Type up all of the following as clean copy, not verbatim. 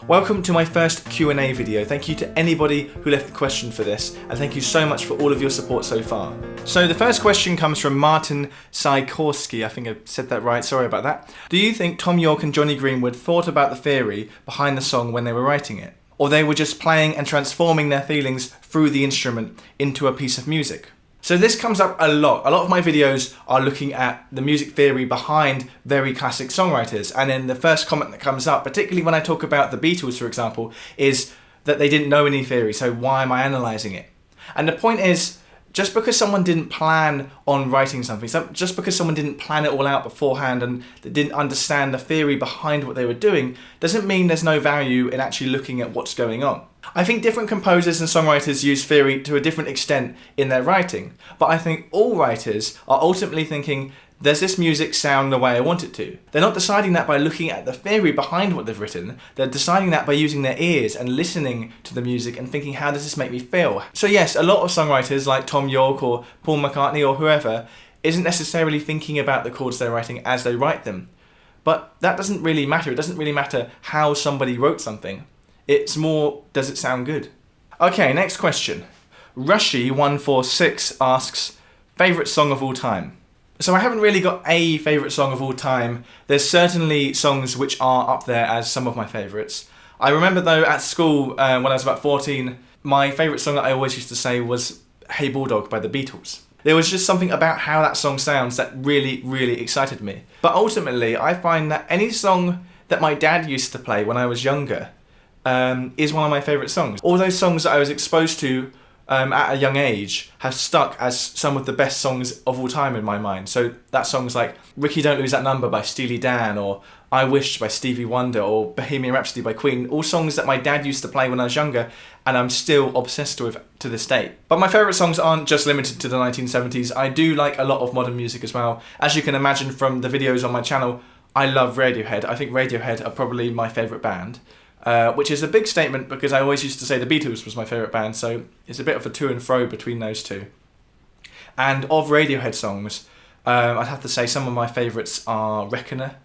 Welcome to my first Q&A video. Thank you to anybody who left a question for this, and thank you so much for all of your support so far. So the first question comes from Martin Sikorski. I think I said that right, sorry about that. Do you think Thom Yorke and Jonny Greenwood thought about the theory behind the song when they were writing it? Or they were just playing and transforming their feelings through the instrument into a piece of music? So this comes up a lot. A lot of my videos are looking at the music theory behind very classic songwriters. And then the first comment that comes up, particularly when I talk about the Beatles, for example, is that they didn't know any theory, so why am I analysing it? And the point is, just because someone didn't plan on writing something, just because someone didn't plan it all out beforehand and they didn't understand the theory behind what they were doing, doesn't mean there's no value in actually looking at what's going on. I think different composers and songwriters use theory to a different extent in their writing, but I think all writers are ultimately thinking, does this music sound the way I want it to? They're not deciding that by looking at the theory behind what they've written, they're deciding that by using their ears and listening to the music and thinking, how does this make me feel? So yes, a lot of songwriters like Thom Yorke or Paul McCartney or whoever isn't necessarily thinking about the chords they're writing as they write them. But that doesn't really matter. It doesn't really matter how somebody wrote something. It's more, does it sound good? Okay, next question. Rushy146 asks, favourite song of all time? So I haven't really got a favourite song of all time. There's certainly songs which are up there as some of my favourites. I remember though at school, when I was about 14, my favourite song that I always used to say was Hey Bulldog by the Beatles. There was just something about how that song sounds that really, really excited me. But ultimately, I find that any song that my dad used to play when I was younger is one of my favourite songs. All those songs that I was exposed to at a young age have stuck as some of the best songs of all time in my mind. So that song's like Ricky Don't Lose That Number by Steely Dan, or I Wish by Stevie Wonder, or Bohemian Rhapsody by Queen, all songs that my dad used to play when I was younger and I'm still obsessed with to this day. But my favourite songs aren't just limited to the 1970s. I do like a lot of modern music as well. As you can imagine from the videos on my channel, I love Radiohead. I think Radiohead are probably my favourite band. Which is a big statement because I always used to say the Beatles was my favourite band, so it's a bit of a to and fro between those two. And of Radiohead songs, I'd have to say some of my favourites are Reckoner.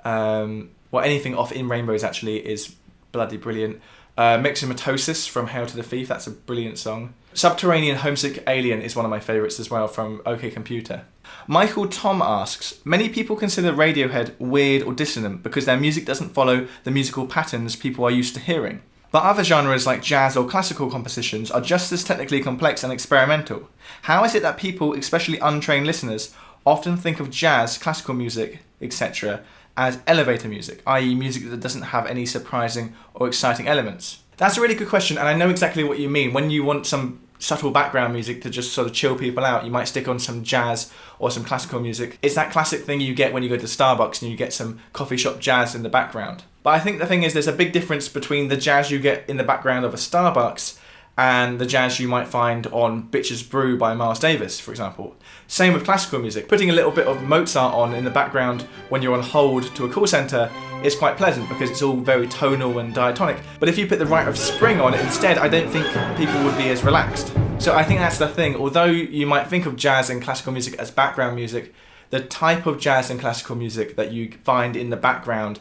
Anything off In Rainbows actually is bloody brilliant. Myxomatosis from Hail to the Thief, that's a brilliant song. Subterranean Homesick Alien is one of my favourites as well from OK Computer. Michael Thom asks, many people consider Radiohead weird or dissonant because their music doesn't follow the musical patterns people are used to hearing. But other genres like jazz or classical compositions are just as technically complex and experimental. How is it that people, especially untrained listeners, often think of jazz, classical music, etc. as elevator music, i.e. music that doesn't have any surprising or exciting elements? That's a really good question, and I know exactly what you mean. When you want some subtle background music to just sort of chill people out, you might stick on some jazz or some classical music. It's that classic thing you get when you go to Starbucks and you get some coffee shop jazz in the background. But I think the thing is there's a big difference between the jazz you get in the background of a Starbucks and the jazz you might find on Bitches Brew by Miles Davis, for example. Same with classical music. Putting a little bit of Mozart on in the background when you're on hold to a call centre is quite pleasant because it's all very tonal and diatonic. But if you put the Rite of Spring on it instead, I don't think people would be as relaxed. So I think that's the thing. Although you might think of jazz and classical music as background music, the type of jazz and classical music that you find in the background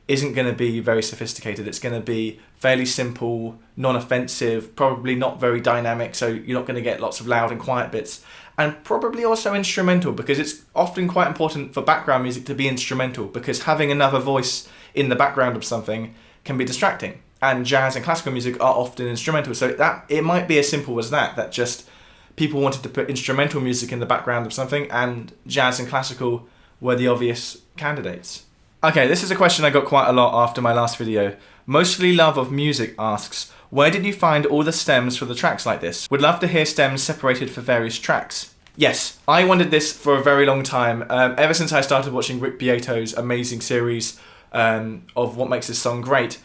isn't going to be very sophisticated. It's going to be fairly simple, non-offensive, probably not very dynamic, so you're not going to get lots of loud and quiet bits. And probably also instrumental, because it's often quite important for background music to be instrumental, because having another voice in the background of something can be distracting. And jazz and classical music are often instrumental, so that it might be as simple as that just people wanted to put instrumental music in the background of something, and jazz and classical were the obvious candidates. Okay, this is a question I got quite a lot after my last video. Mostly Love of Music asks, where did you find all the stems for the tracks like this? Would love to hear stems separated for various tracks. Yes, I wondered this for a very long time. Ever since I started watching Rick Beato's amazing series of What Makes This Song Great,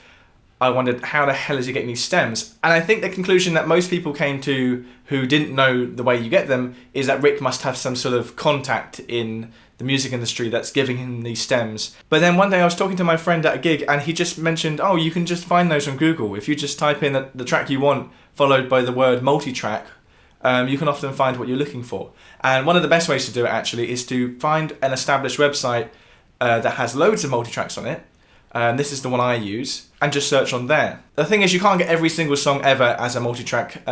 I wondered how the hell is he getting these stems? And I think the conclusion that most people came to who didn't know the way you get them is that Rick must have some sort of contact in the music industry that's giving him these stems. But then one day I was talking to my friend at a gig and he just mentioned, oh, you can just find those on Google. If you just type in the track you want followed by the word multi-track, you can often find what you're looking for. And one of the best ways to do it actually is to find an established website that has loads of multi-tracks on it, This is the one I use, and just search on there. The thing is, you can't get every single song ever as a multi-track.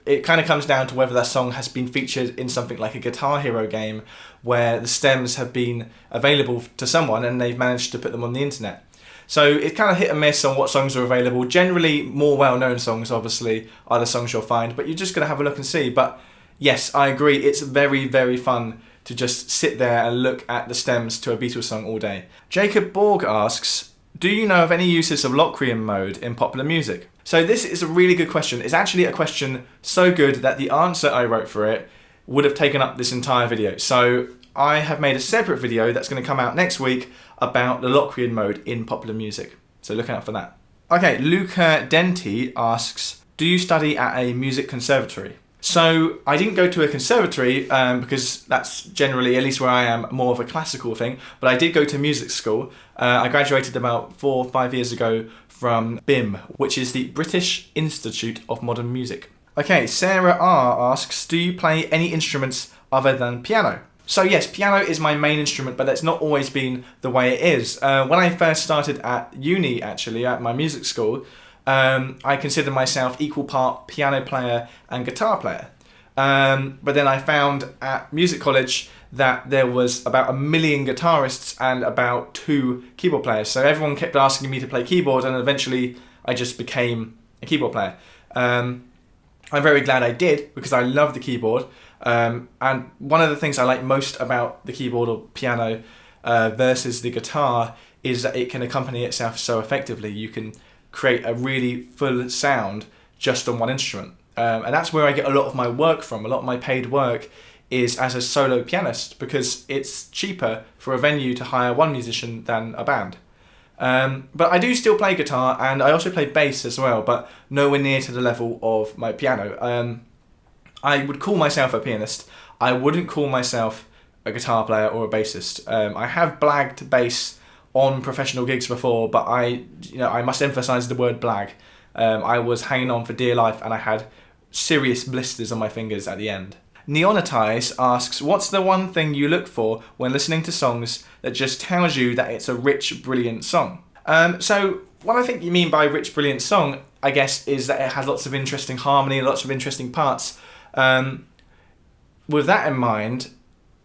It kind of comes down to whether that song has been featured in something like a Guitar Hero game, where the stems have been available to someone and they've managed to put them on the internet. So it's kind of hit and miss on what songs are available. Generally, more well-known songs, obviously, are the songs you'll find, but you're just going to have a look and see. But yes, I agree, it's very, very fun to just sit there and look at the stems to a Beatles song all day. Jacob Borg asks, do you know of any uses of Locrian mode in popular music? So this is a really good question. It's actually a question so good that the answer I wrote for it would have taken up this entire video. So I have made a separate video that's going to come out next week about the Locrian mode in popular music. So look out for that. Okay, Luca Denti asks, do you study at a music conservatory? So I didn't go to a conservatory because that's generally, at least where I am, more of a classical thing, but I did go to music school. I graduated about 4 or 5 years ago from BIM, which is the British Institute of Modern Music. Okay, Sarah R asks, do you play any instruments other than piano? So yes, piano is my main instrument, but that's not always been the way it is. When I first started at uni, actually, at my music school, I consider myself equal part piano player and guitar player. But then I found at music college that there was about 1 million guitarists and about 2 keyboard players. So everyone kept asking me to play keyboard, and eventually I just became a keyboard player. I'm very glad I did, because I love the keyboard. And one of the things I like most about the keyboard or piano versus the guitar is that it can accompany itself so effectively. You can create a really full sound just on one instrument. And that's where I get a lot of my work from. A lot of my paid work is as a solo pianist, because it's cheaper for a venue to hire one musician than a band. But I do still play guitar, and I also play bass as well, but nowhere near to the level of my piano. I would call myself a pianist. I wouldn't call myself a guitar player or a bassist. I have blagged bass on professional gigs before, but I must emphasize the word blag. I was hanging on for dear life, and I had serious blisters on my fingers at the end. Neonatize asks, what's the one thing you look for when listening to songs that just tells you that it's a rich, brilliant song? So what I think you mean by rich, brilliant song, I guess, is that it has lots of interesting harmony, lots of interesting parts. With that in mind,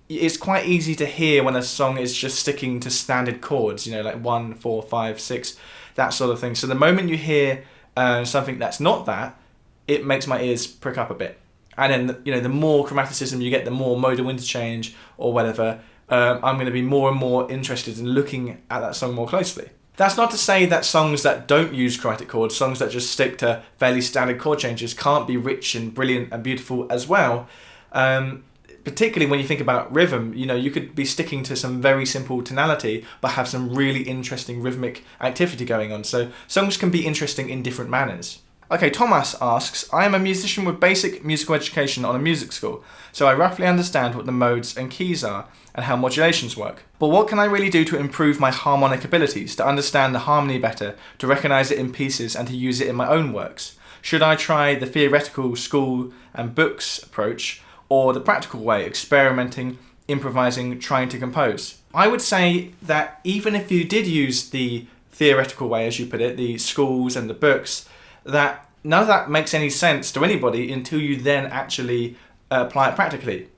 it's quite easy to hear when a song is just sticking to standard chords, like 1, 4, 5, 6, that sort of thing. So the moment you hear something that's not that, it makes my ears prick up a bit. And then, the more chromaticism you get, the more modal interchange or whatever, I'm going to be more and more interested in looking at that song more closely. That's not to say that songs that don't use chromatic chords, songs that just stick to fairly standard chord changes, can't be rich and brilliant and beautiful as well. Particularly when you think about rhythm, you could be sticking to some very simple tonality, but have some really interesting rhythmic activity going on. So songs can be interesting in different manners. Okay, Thomas asks, I am a musician with basic musical education on a music school, so I roughly understand what the modes and keys are and how modulations work. But what can I really do to improve my harmonic abilities, to understand the harmony better, to recognise it in pieces and to use it in my own works? Should I try the theoretical school and books approach, or the practical way, experimenting, improvising, trying to compose? I would say that even if you did use the theoretical way, as you put it, the schools and the books, that none of that makes any sense to anybody until you then actually apply it practically.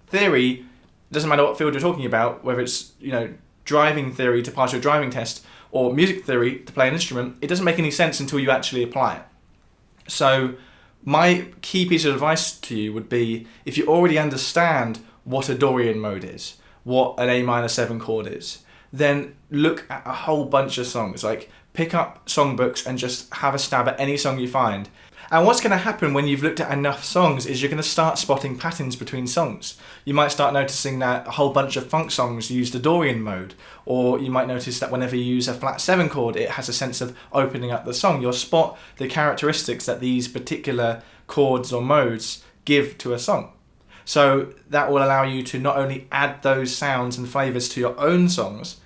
Theory, doesn't matter what field you're talking about, whether it's, driving theory to pass your driving test or music theory to play an instrument, it doesn't make any sense until you actually apply it. So my key piece of advice to you would be, if you already understand what a Dorian mode is, what an A minor 7 chord is, then look at a whole bunch of songs. Like, pick up songbooks and just have a stab at any song you find. And what's going to happen when you've looked at enough songs is you're going to start spotting patterns between songs. You might start noticing that a whole bunch of funk songs use the Dorian mode, or you might notice that whenever you use a flat 7 chord, it has a sense of opening up the song. You'll spot the characteristics that these particular chords or modes give to a song. So that will allow you to not only add those sounds and flavours to your own songs,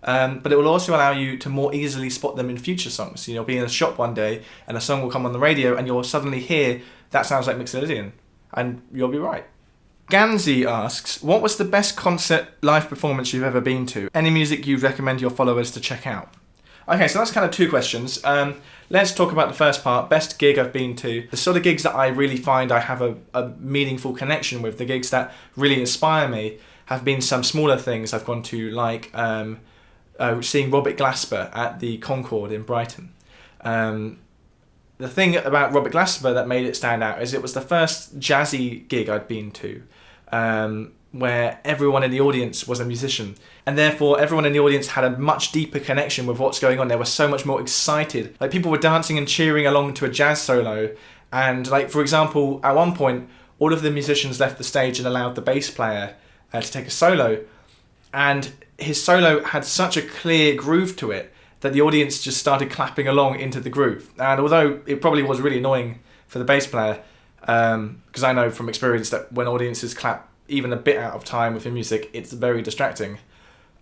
but it will also allow you to more easily spot them in future songs. You'll be in a shop one day and a song will come on the radio and you'll suddenly hear, that sounds like Mixolydian, and you'll be right. Ganzi asks, what was the best concert live performance you've ever been to? Any music you'd recommend your followers to check out? Okay, so that's kind of two questions. Let's talk about the first part, best gig I've been to. The sort of gigs that I really find I have a meaningful connection with, the gigs that really inspire me, have been some smaller things I've gone to, like seeing Robert Glasper at the Concorde in Brighton. The thing about Robert Glasper that made it stand out is it was the first jazzy gig I'd been to, where everyone in the audience was a musician, and therefore everyone in the audience had a much deeper connection with what's going on. They were so much more excited. Like, people were dancing and cheering along to a jazz solo, and like, for example, at one point all of the musicians left the stage and allowed the bass player to take a solo, and his solo had such a clear groove to it that the audience just started clapping along into the groove. And although it probably was really annoying for the bass player, because I know from experience that when audiences clap even a bit out of time with the music, it's very distracting.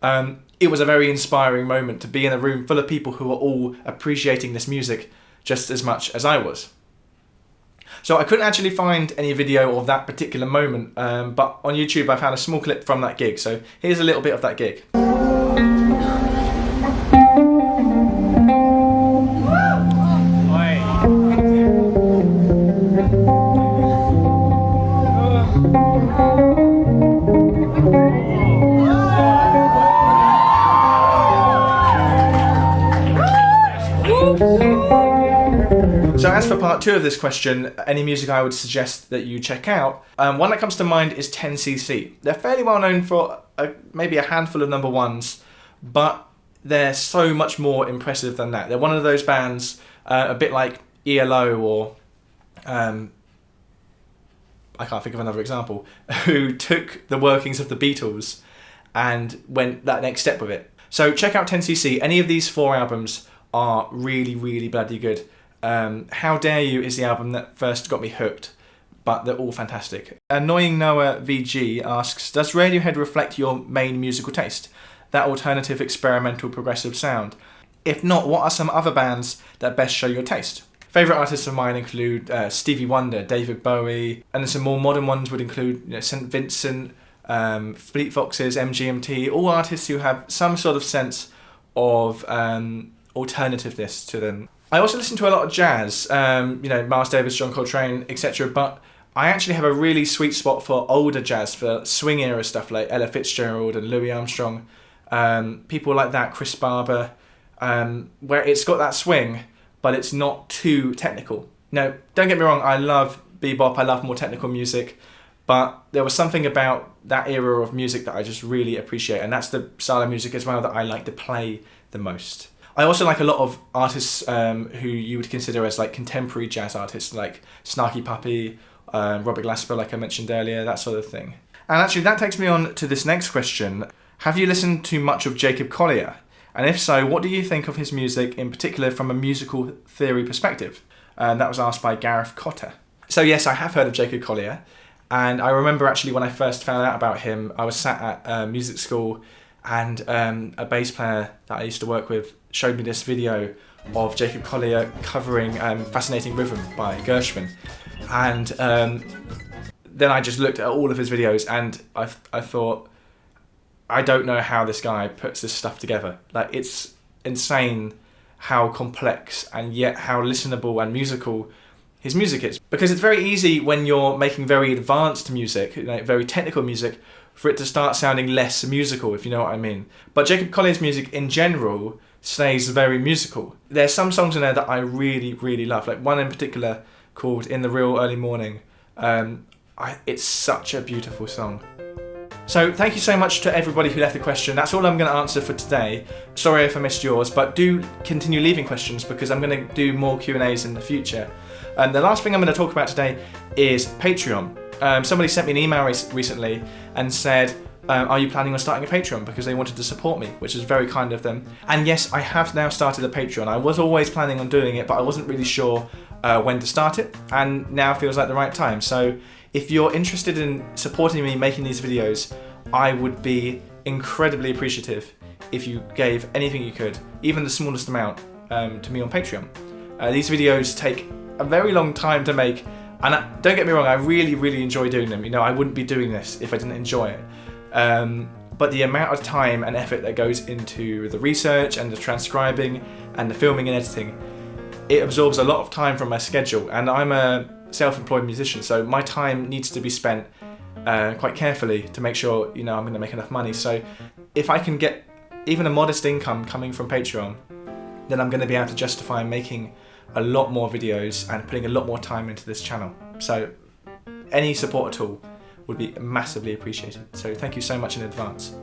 It was a very inspiring moment to be in a room full of people who were all appreciating this music just as much as I was. So I couldn't actually find any video of that particular moment, but on YouTube I found a small clip from that gig. So here's a little bit of that gig. So as for part two of this question, any music I would suggest that you check out, one that comes to mind is 10cc. They're fairly well known for maybe a handful of number ones, but they're so much more impressive than that. They're one of those bands, a bit like ELO or, I can't think of another example, who took the workings of the Beatles and went that next step with it. So check out 10cc. Any of these 4 albums are really, really bloody good. How Dare You is the album that first got me hooked, but they're all fantastic. Annoying Noah VG asks, does Radiohead reflect your main musical taste? That alternative, experimental, progressive sound? If not, what are some other bands that best show your taste? Favourite artists of mine include Stevie Wonder, David Bowie, and some more modern ones would include St. Vincent, Fleet Foxes, MGMT, all artists who have some sort of sense of alternativeness to them. I also listen to a lot of jazz, Miles Davis, John Coltrane, etc. But I actually have a really sweet spot for older jazz, for swing era stuff like Ella Fitzgerald and Louis Armstrong, people like that, Chris Barber, where it's got that swing, but it's not too technical. No, don't get me wrong, I love bebop, I love more technical music, but there was something about that era of music that I just really appreciate, and that's the style of music as well that I like to play the most. I also like a lot of artists who you would consider as like contemporary jazz artists, like Snarky Puppy, Robert Glasper, like I mentioned earlier, that sort of thing. And actually that takes me on to this next question. Have you listened to much of Jacob Collier? And if so, what do you think of his music, in particular from a musical theory perspective? That was asked by Gareth Cotter. So yes, I have heard of Jacob Collier. And I remember actually when I first found out about him, I was sat at music school, and a bass player that I used to work with showed me this video of Jacob Collier covering Fascinating Rhythm by Gershwin. And then I just looked at all of his videos, and I thought, I don't know how this guy puts this stuff together. Like, it's insane how complex and yet how listenable and musical his music is. Because it's very easy when you're making very advanced music, very technical music, for it to start sounding less musical, if you know what I mean. But Jacob Collier's music in general stays very musical. There's some songs in there that I really, really love. Like one in particular called In the Real Early Morning. It's such a beautiful song. So thank you so much to everybody who left a question. That's all I'm going to answer for today. Sorry if I missed yours, but do continue leaving questions because I'm going to do more Q&As in the future. The last thing I'm going to talk about today is Patreon. Somebody sent me an email recently and said, are you planning on starting a Patreon? Because they wanted to support me, which is very kind of them. And yes, I have now started a Patreon. I was always planning on doing it, but I wasn't really sure when to start it. And now feels like the right time. So if you're interested in supporting me making these videos, I would be incredibly appreciative if you gave anything you could, even the smallest amount, to me on Patreon. These videos take a very long time to make, and don't get me wrong, I really, really enjoy doing them. I wouldn't be doing this if I didn't enjoy it. but the amount of time and effort that goes into the research and the transcribing and the filming and editing, it absorbs a lot of time from my schedule, and I'm a self-employed musician, so my time needs to be spent quite carefully to make sure, I'm going to make enough money. So if I can get even a modest income coming from Patreon, then I'm going to be able to justify making a lot more videos and putting a lot more time into this channel. So any support at all would be massively appreciated. So thank you so much in advance.